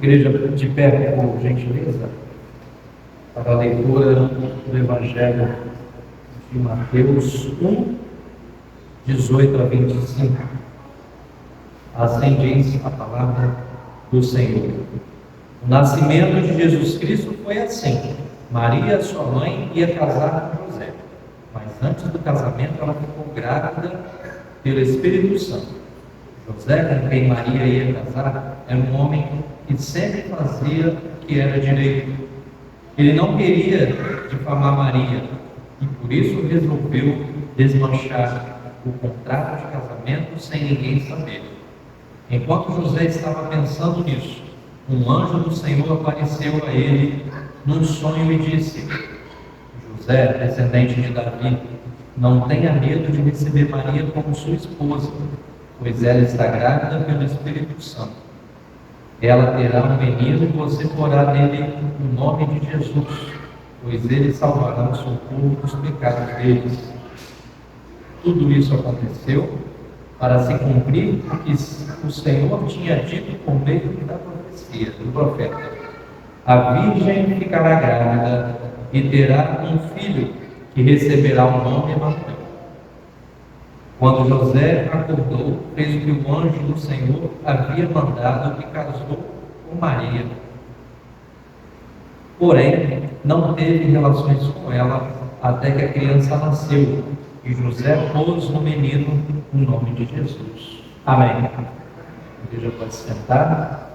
Igreja de pé, por gentileza, para a leitura do Evangelho de Mateus 1, 18 a 25. Assim diz a palavra do Senhor. O nascimento de Jesus Cristo foi assim. Maria, sua mãe, ia casar com José, mas antes do casamento ela ficou grávida pelo Espírito Santo. José, com quem Maria ia casar, era um homem que sempre fazia o que era direito. Ele não queria difamar Maria e por isso resolveu desmanchar o contrato de casamento sem ninguém saber. Enquanto José estava pensando nisso, um anjo do Senhor apareceu a ele num sonho e disse: José, descendente de Davi, não tenha medo de receber Maria como sua esposa, pois ela está grávida pelo Espírito Santo. Ela terá um menino e você porá nele o nome de Jesus, pois ele salvará o seu povo dos pecados deles. Tudo isso aconteceu para se cumprir o que o Senhor tinha dito por meio da profecia do profeta: a virgem ficará grávida e terá um filho que receberá o nome Emanuel. Quando José acordou, fez o que o anjo do Senhor havia mandado e casou com Maria. Porém, não teve relações com ela até que a criança nasceu, e José pôs no menino o nome de Jesus. Amém. A igreja pode se sentar.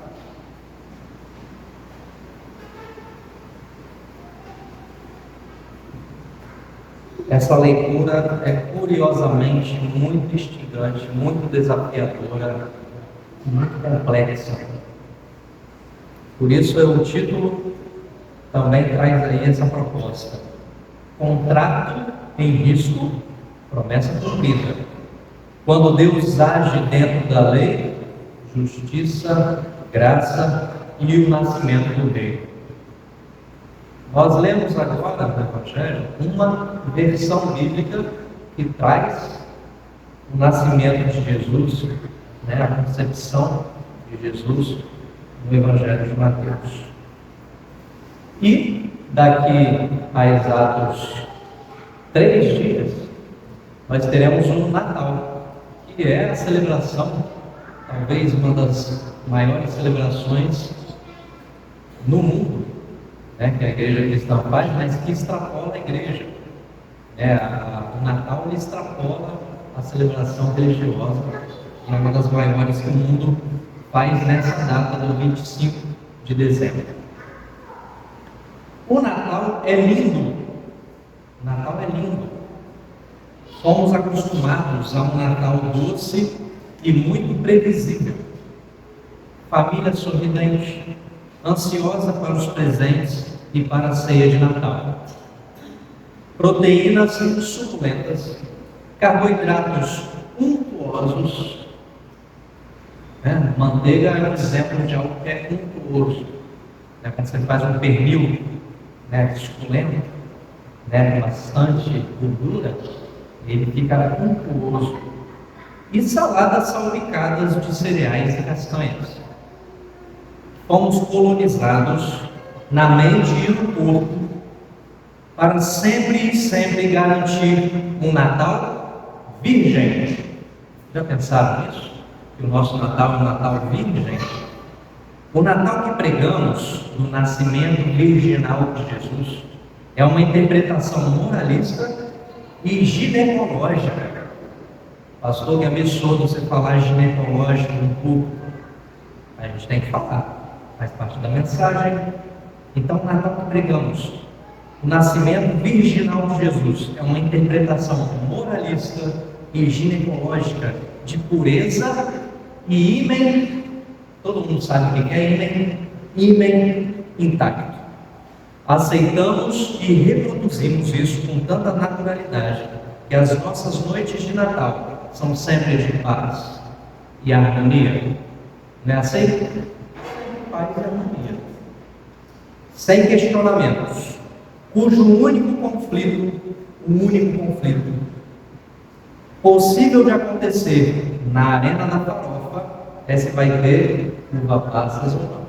Essa leitura é curiosamente muito instigante, muito desafiadora, muito complexa. Por isso o título também traz aí essa proposta: contrato em risco, promessa cumprida. Quando Deus age dentro da lei, justiça, graça e o nascimento do rei. Nós lemos agora no Evangelho uma versão bíblica que traz o nascimento de Jesus, a concepção de Jesus no Evangelho de Mateus. E daqui a exatos 3 dias, nós teremos um Natal, que é a celebração, talvez uma das maiores celebrações no mundo, que a igreja cristã faz, mas que extrapola a igreja. O Natal ele extrapola a celebração religiosa, é uma das maiores que o mundo faz nessa data do 25 de dezembro. O Natal é lindo. O Natal é lindo. Somos acostumados a um Natal doce e muito previsível. Família sorridente, ansiosa para os presentes e para a ceia de Natal. Proteínas suculentas, carboidratos untuosos. Manteiga é um exemplo de algo que é untuoso. Quando você faz um pernil suculento, com bastante gordura, ele fica untuoso. E saladas salpicadas de cereais e castanhas. Fomos colonizados na mente e no corpo para sempre garantir um Natal virgem. Já pensaram nisso? Que o nosso Natal é um Natal virgem? O Natal que pregamos do nascimento virginal de Jesus é uma interpretação moralista e ginecológica. Pastor, que absurdo você falar ginecológico no público. A gente tem que falar. Faz parte da mensagem. Então, o Natal que pregamos, o nascimento virginal de Jesus, é uma interpretação moralista e ginecológica de pureza e ímen. Todo mundo sabe o que é ímen? Ímen intacto. Aceitamos e reproduzimos isso com tanta naturalidade que as nossas noites de Natal são sempre de paz e harmonia. Não é assim? Paz e harmonia, sem questionamentos, cujo único conflito possível de acontecer na arena da farofa é se vai ter uva passas ou não.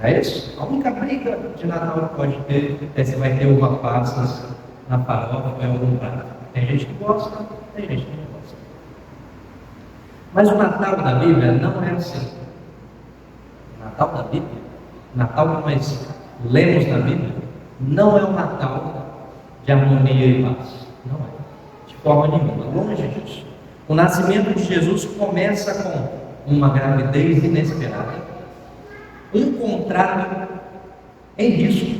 Não é isso? A única briga de Natal que pode ter é se vai ter uva passas na farofa ou em algum prato. Tem gente que gosta, tem gente que não gosta. Mas o Natal da Bíblia não é assim. O Natal da Bíblia, o Natal que nós lemos na Bíblia, não é um Natal de harmonia e paz. Não é. De forma nenhuma, longe disso. O nascimento de Jesus começa com uma gravidez inesperada, um contrato em risco,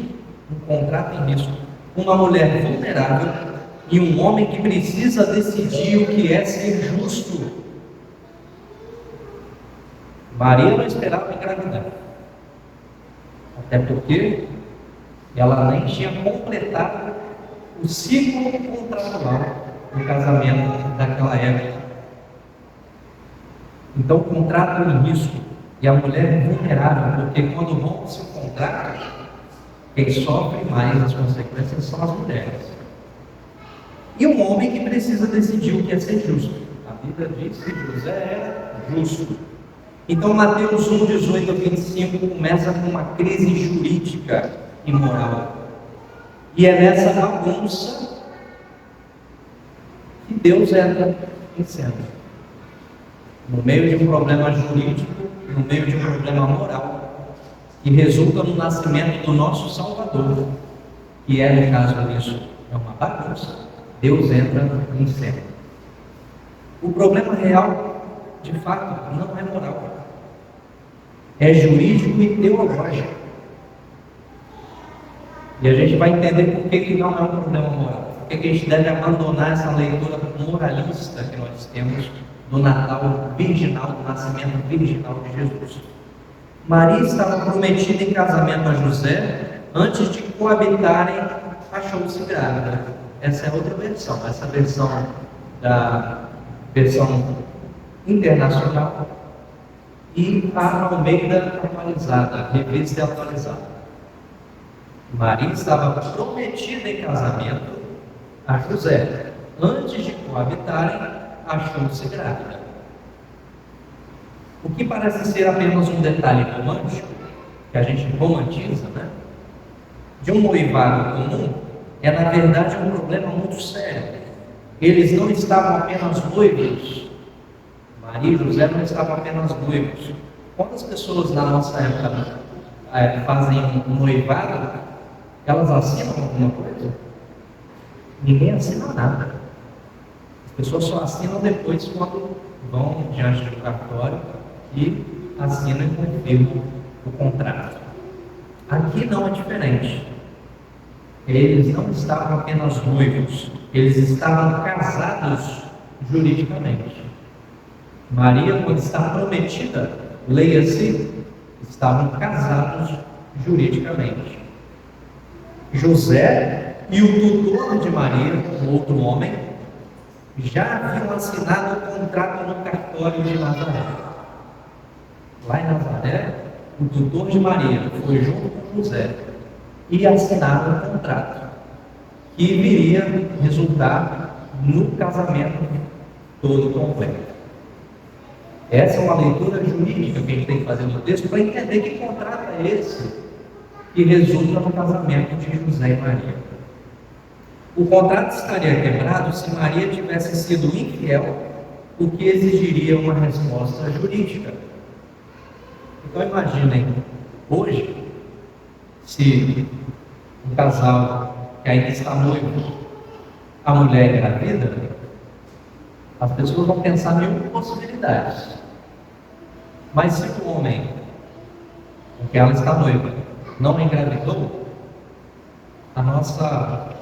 uma mulher vulnerável e um homem que precisa decidir o que é ser justo. Maria não esperava engravidar, até porque ela nem tinha completado o ciclo contratual do casamento daquela época. Então o contrato em risco e a mulher vulnerável, porque quando rompe-se o contrato, quem sofre mais as consequências são as mulheres. E um homem que precisa decidir o que é ser justo. A Bíblia diz que José era justo. Então Mateus 1, 18 a 25 começa com uma crise jurídica e moral. E é nessa bagunça que Deus entra em cena. No meio de um problema jurídico, no meio de um problema moral, que resulta no nascimento do nosso Salvador, que é, no caso disso, é uma bagunça, Deus entra em cena. O problema real, de fato, não é moral, é jurídico e teológico. E a gente vai entender por que não é um problema moral, por que a gente deve abandonar essa leitura moralista que nós temos do Natal virginal, do nascimento virginal de Jesus. Maria estava prometida em casamento a José, antes de coabitarem, achou-se grávida. Essa é outra versão, essa versão da versão internacional e a Almeida atualizada, revista atualizada. Maria estava prometida em casamento a José, antes de coabitarem, achou-se grávida. O que parece ser apenas um detalhe romântico, que a gente romantiza, né? De um noivado comum, é na verdade um problema muito sério. Eles não estavam apenas noivos. Maria e José não estavam apenas noivos. Quantas pessoas na nossa época fazem um noivado? Elas assinam alguma coisa? Ninguém assina nada. As pessoas só assinam depois quando vão diante do cartório e assinam e confirmam o contrato. Aqui não é diferente. Eles não estavam apenas noivos, eles estavam casados juridicamente. Maria, quando está prometida, leia-se, estavam casados juridicamente. José e o tutor de Maria, um outro homem, já haviam assinado o contrato no cartório de Nazaré. Lá em Nazaré, o tutor de Maria foi junto com José e assinaram um contrato que viria resultar no casamento todo completo. Essa é uma leitura jurídica que a gente tem que fazer no texto para entender que contrato é esse que resulta no casamento de José e Maria. O contrato estaria quebrado se Maria tivesse sido infiel, o que exigiria uma resposta jurídica. Então imaginem, hoje, se um casal que ainda está noivo, a mulher engravida, as pessoas vão pensar em mil possibilidades. Mas se o homem, com que ela está noiva, não engravidou, a nossa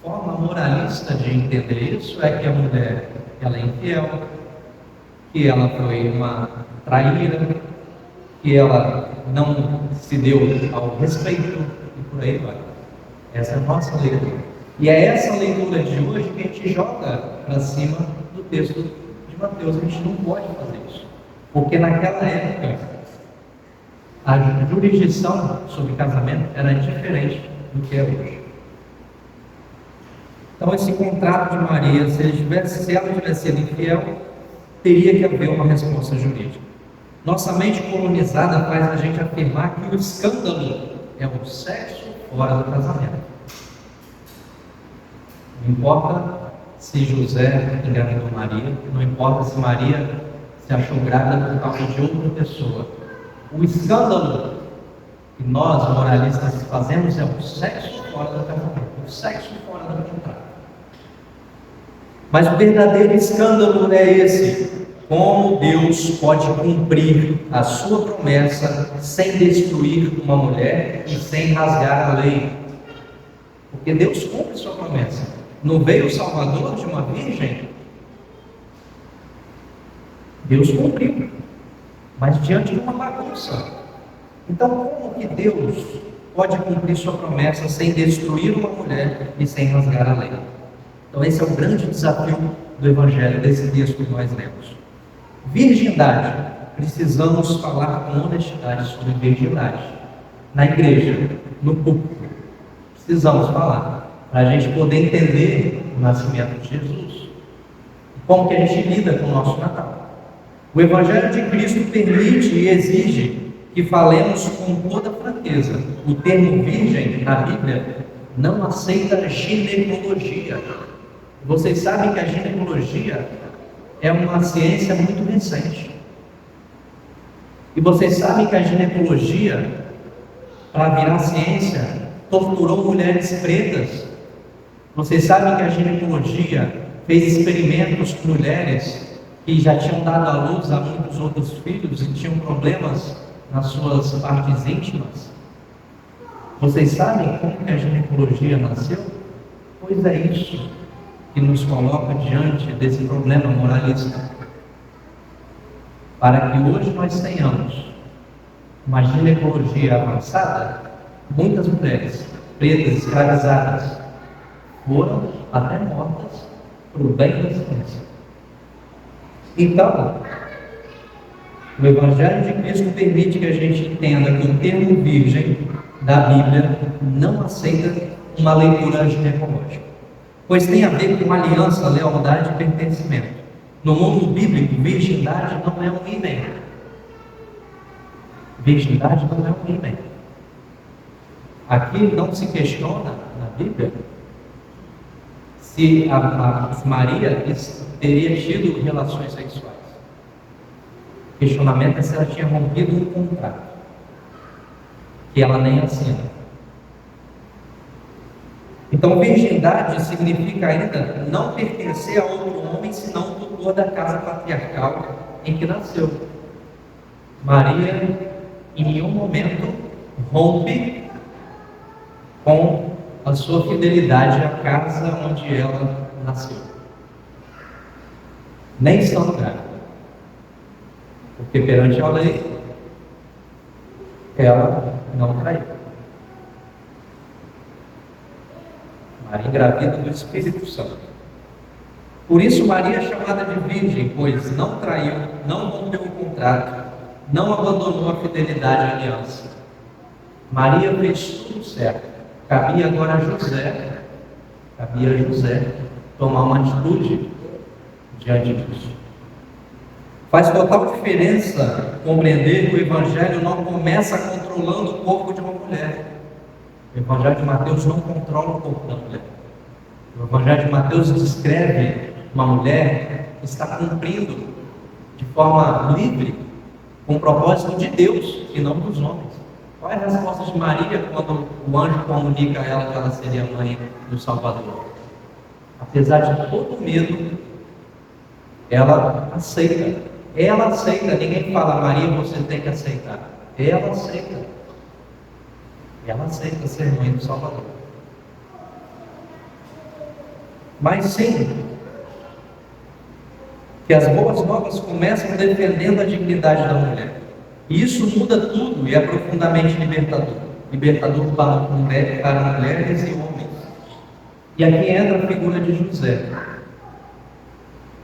forma moralista de entender isso é que a mulher ela é infiel, que ela foi uma traíra, que ela não se deu ao respeito e por aí vai. Essa é a nossa leitura. E é essa leitura de hoje que a gente joga para cima do texto de Mateus. A gente não pode fazer isso, porque naquela época a jurisdição sobre casamento era diferente do que é hoje. Então esse contrato de Maria, se ela tivesse sido infiel, teria que haver uma resposta jurídica. Nossa mente colonizada faz a gente afirmar que o escândalo é o sexo fora do casamento. Não importa se José engravidou Maria, não importa se Maria se achou grávida por causa de outra pessoa. O escândalo que nós, moralistas, fazemos é o sexo fora do casamento, o sexo fora do contrato. Mas o verdadeiro escândalo é esse: como Deus pode cumprir a sua promessa sem destruir uma mulher e sem rasgar a lei. Porque Deus cumpre sua promessa. Não veio o Salvador de uma virgem? Deus cumpriu, mas diante de uma bagunça. Então, como que Deus pode cumprir sua promessa sem destruir uma mulher e sem rasgar a lei? Então, esse é o grande desafio do Evangelho, desse texto que nós lemos. Virgindade. Precisamos falar com honestidade sobre virgindade. Na igreja, no púlpito. Precisamos falar, para a gente poder entender o nascimento de Jesus. E como que a gente lida com o nosso Natal. O Evangelho de Cristo permite e exige que falemos com toda franqueza. O termo virgem, na Bíblia, não aceita ginecologia. Vocês sabem que a ginecologia é uma ciência muito recente. E vocês sabem que a ginecologia, para virar ciência, torturou mulheres pretas. Vocês sabem que a ginecologia fez experimentos com mulheres que já tinham dado à luz a muitos outros filhos e tinham problemas nas suas partes íntimas. Vocês sabem como que a ginecologia nasceu? Pois é isso que nos coloca diante desse problema moralista. Para que hoje nós tenhamos uma ginecologia avançada, muitas mulheres pretas escravizadas foram até mortas para o bem da ciência. Então, o Evangelho de Cristo permite que a gente entenda que o termo virgem da Bíblia não aceita uma leitura ginecológica, pois tem a ver com aliança, lealdade e pertencimento. No mundo bíblico, virgindade não é um ímen. Virgindade não é um ímen. Aqui não se questiona na Bíblia se a Maria teria tido relações sexuais. O questionamento é se ela tinha rompido um contrato, que ela nem assina. Então, virgindade significa ainda não pertencer a outro homem, senão o tutor da casa patriarcal em que nasceu. Maria, em nenhum momento, rompe com a sua fidelidade à casa onde ela nasceu. Nem estando grávida. Porque perante a lei, ela não traiu. Maria engravida do Espírito Santo. Por isso Maria é chamada de virgem, pois não traiu, não rompeu o contrato, não abandonou a fidelidade à aliança. Maria fez tudo certo. Cabia agora a José tomar uma atitude diante disso. Faz total diferença compreender que o Evangelho não começa controlando o corpo de uma mulher. O Evangelho de Mateus não controla o corpo da mulher. O Evangelho de Mateus descreve uma mulher que está cumprindo de forma livre com o propósito de Deus e não dos homens. Qual é a resposta de Maria quando o anjo comunica a ela que ela seria mãe do Salvador? Apesar de todo o medo, ela aceita. Ela aceita, ninguém fala, Maria, você tem que aceitar. Ela aceita. Ela aceita ser mãe do Salvador. Mas sim, que as boas novas começam defendendo a dignidade da mulher. E isso muda tudo e é profundamente libertador. Libertador para mulheres e homens. E aqui entra a figura de José.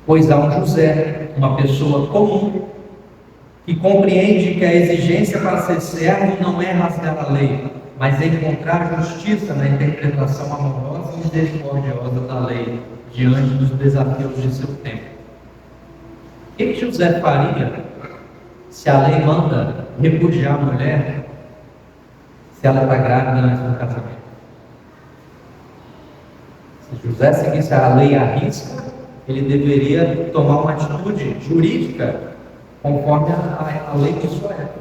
Pois há um José, uma pessoa comum, que compreende que a exigência para ser servo não é rasgar a lei, mas é encontrar justiça na interpretação amorosa e misericordiosa da lei, diante dos desafios de seu tempo. O que José faria Se a lei manda repudiar a mulher, se ela está grávida antes do casamento. Se José seguisse a lei à risca, ele deveria tomar uma atitude jurídica conforme a lei de sua época.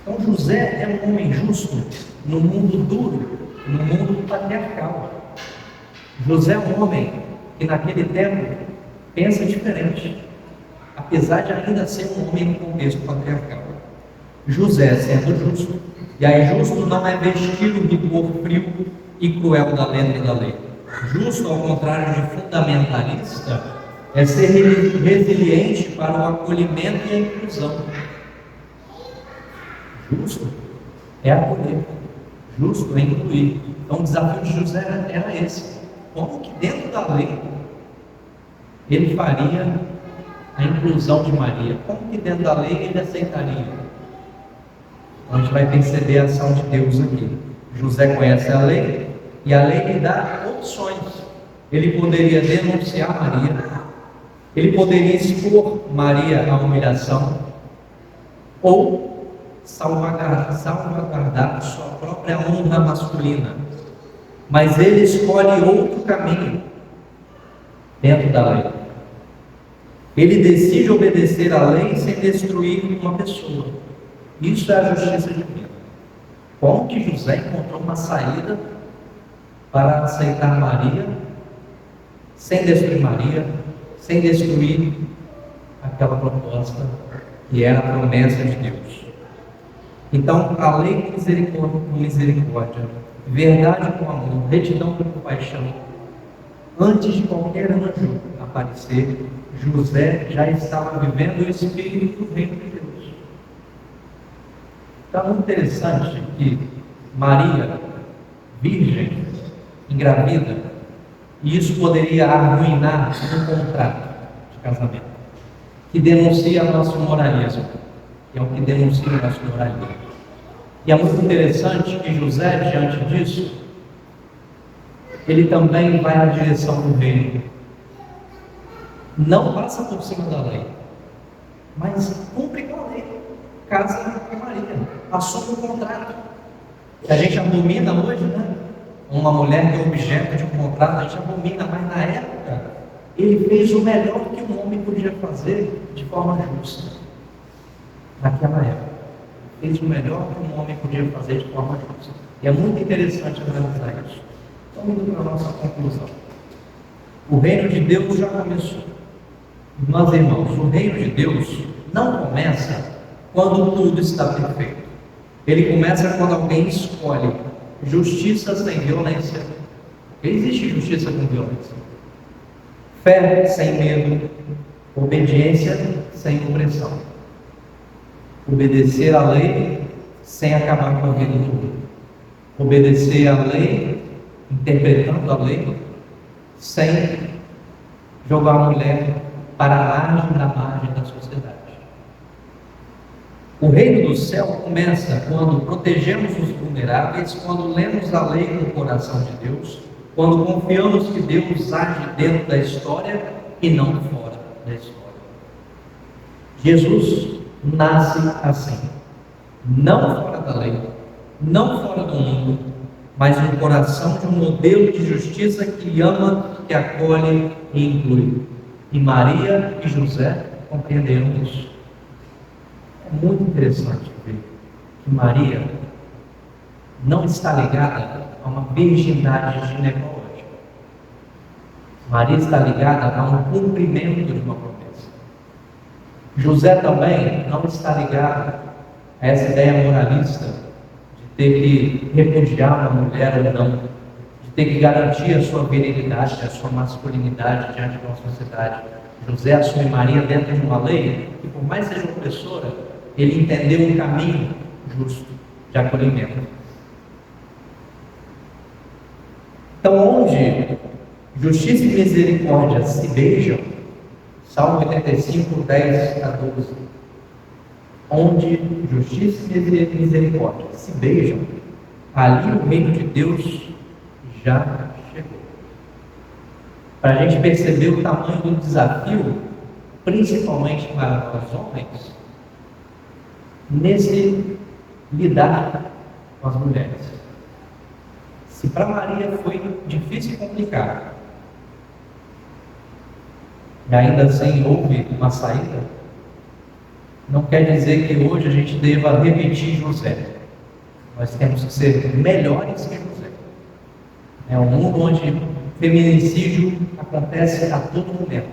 Então José é um homem justo no mundo duro, no mundo patriarcal. José é um homem que naquele tempo pensa diferente, apesar de ainda ser um homem no contexto patriarcal. José, sendo justo, e aí justo não é vestir o rigor frio e cruel da letra da lei. Justo, ao contrário de fundamentalista, é ser resiliente para o acolhimento e a inclusão. Justo é acolher, justo é incluir. Então o desafio de José era esse: como que dentro da lei ele faria a inclusão de Maria? Como que dentro da lei ele aceitaria? Então, a gente vai perceber a ação de Deus aqui. José conhece a lei e a lei lhe dá opções. Ele poderia denunciar Maria, ele poderia expor Maria à humilhação, ou salvaguardar sua própria honra masculina. Mas ele escolhe outro caminho dentro da lei. Ele decide obedecer à lei sem destruir uma pessoa. Isso é a justiça divina. Como que José encontrou uma saída para aceitar Maria, sem destruir Maria, sem destruir aquela proposta que era a promessa de Deus? Então, a lei com misericórdia, verdade com amor, retidão com compaixão, antes de qualquer anjo aparecer, José já estava vivendo o espírito do reino de Deus. Então, é muito interessante que Maria, virgem, engravida, e isso poderia arruinar um contrato de casamento, que denuncia nosso moralismo, que é o que denuncia o nosso moralismo. E é muito interessante que José, diante disso, ele também vai à direção do reino. Não passa por cima da lei, mas cumpre com a lei, casa com Maria, assume o contrato. Que a gente abomina hoje, né? Uma mulher que é objeto de um contrato, a gente abomina, mas na época ele fez o melhor que um homem podia fazer de forma justa. Naquela época, fez o melhor que um homem podia fazer de forma justa. E é muito interessante analisar isso. Então, indo para a nossa conclusão. O reino de Deus já começou. Mas, irmãos, o reino de Deus não começa quando tudo está perfeito. Ele começa quando alguém escolhe justiça sem violência. Existe justiça com violência. Fé sem medo. Obediência sem opressão. Obedecer à lei sem acabar com a vida do outro. Obedecer à lei, interpretando a lei, sem jogar a mulher para a margem da sociedade. O reino do céu começa quando protegemos os vulneráveis, quando lemos a lei no coração de Deus, quando confiamos que Deus age dentro da história e não fora da história. Jesus nasce assim, não fora da lei, não fora do mundo, mas no coração de um modelo de justiça que ama, que acolhe e inclui. E Maria e José compreenderam isso. É muito interessante ver que Maria não está ligada a uma virgindade ginecológica. Maria está ligada a um cumprimento de uma promessa. José também não está ligado a essa ideia moralista de ter que repudiar uma mulher ou não, de ter que garantir a sua virilidade, a sua masculinidade diante de uma sociedade. José assume Maria dentro de uma lei que, por mais seja opressora, ele entendeu um caminho justo de acolhimento. Então, onde justiça e misericórdia se beijam, Salmo 85, 10 a 12, onde justiça e misericórdia se beijam, ali o reino de Deus já chegou. Para a gente perceber o tamanho do desafio, principalmente para nós homens, nesse lidar com as mulheres. Se para Maria foi difícil e complicado, e ainda assim houve uma saída, não quer dizer que hoje a gente deva repetir José. Nós temos que ser melhores que José. É um mundo onde feminicídio acontece a todo momento.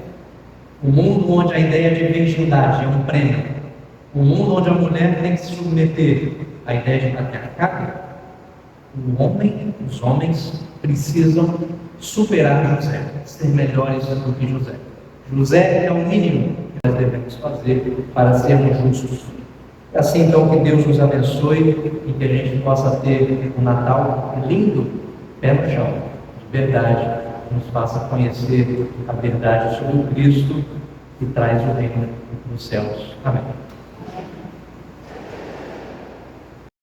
Um mundo onde a ideia de virgindade é um prêmio. Um mundo onde a mulher tem que se submeter à ideia de patriarcado. Os homens precisam superar José, ser melhores do que José. José é o mínimo que nós devemos fazer para sermos justos. É assim então que Deus nos abençoe e que a gente possa ter um Natal lindo, pé no chão, de verdade, nos faça conhecer a verdade sobre o Cristo que traz o reino dos céus. Amém.